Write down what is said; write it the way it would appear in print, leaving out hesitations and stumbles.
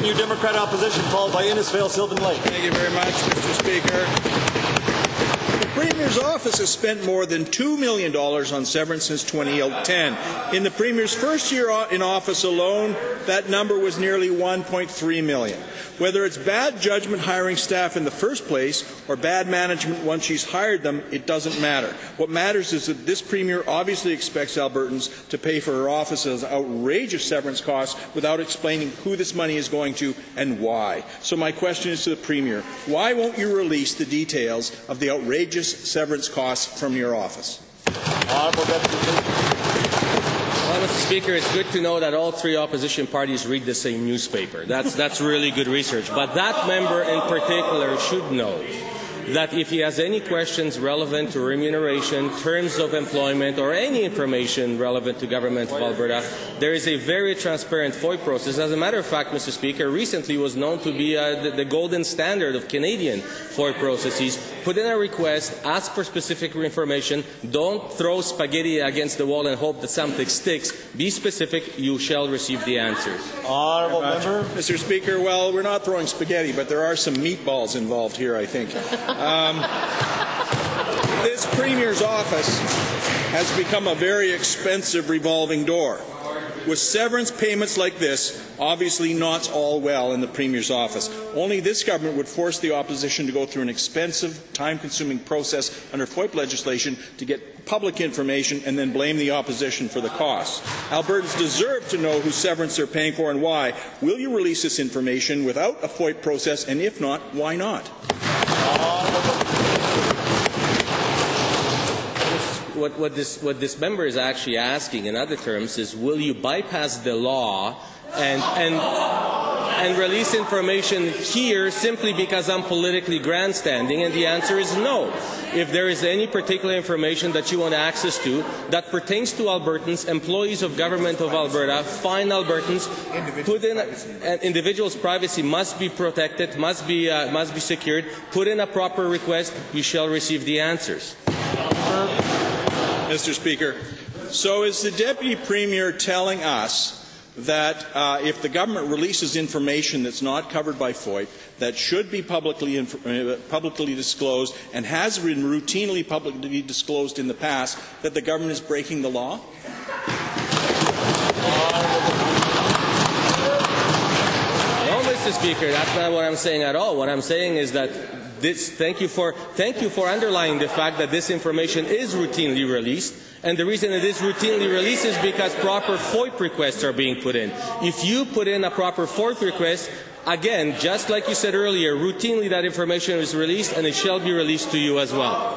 New Democrat Opposition, followed by Innisfail, Sylvan Lake. Thank you very much, Mr. Speaker. The Premier's office has spent more than $2 million on severance since 2010. In the Premier's first year in office alone, that number was nearly $1.3 million. Whether it's bad judgment hiring staff in the first place or bad management once she's hired them, it doesn't matter. What matters is that this Premier obviously expects Albertans to pay for her office's outrageous severance costs without explaining who this money is going to and why. So my question is to the Premier, why won't you release the details of the outrageous severance costs from your office? Well, Mr. Speaker, it's good to know that all three opposition parties read the same newspaper. That's really good research. But that member in particular should know that if he has any questions relevant to remuneration, terms of employment, or any information relevant to government of Alberta, there is a very transparent FOIP process. As a matter of fact, Mr. Speaker, recently was known to be the golden standard of Canadian FOIP processes. Put in a request, ask for specific information, don't throw spaghetti against the wall and hope that something sticks. Be specific, you shall receive the answers. Honourable member. Mr. Speaker, well, we're not throwing spaghetti, but there are some meatballs involved here, I think. This Premier's office has become a very expensive revolving door. With severance payments like this, obviously not all well in the Premier's office. Only this government would force the opposition to go through an expensive, time-consuming process under FOIP legislation to get public information and then blame the opposition for the costs. Albertans deserve to know whose severance they're paying for and why. Will you release this information without a FOIP process, and if not, why not? What this member is actually asking, in other terms, is will you bypass the law and release information here simply because I'm politically grandstanding? And the answer is no. If there is any particular information that you want access to that pertains to Albertans, employees of government of Alberta, fine Albertans, put in individuals' privacy must be protected, must be secured. Put in a proper request, you shall receive the answers. Mr. Speaker, so is the Deputy Premier telling us that if the government releases information that's not covered by FOIP, that should be publicly disclosed and has been routinely publicly disclosed in the past, that the government is breaking the law? No, Mr. Speaker, that's not what I'm saying at all. What I'm saying is that thank you for underlining the fact that this information is routinely released, and the reason it is routinely released is because proper FOIP requests are being put in. If you put in a proper FOIP request, again, just like you said earlier, routinely that information is released and it shall be released to you as well.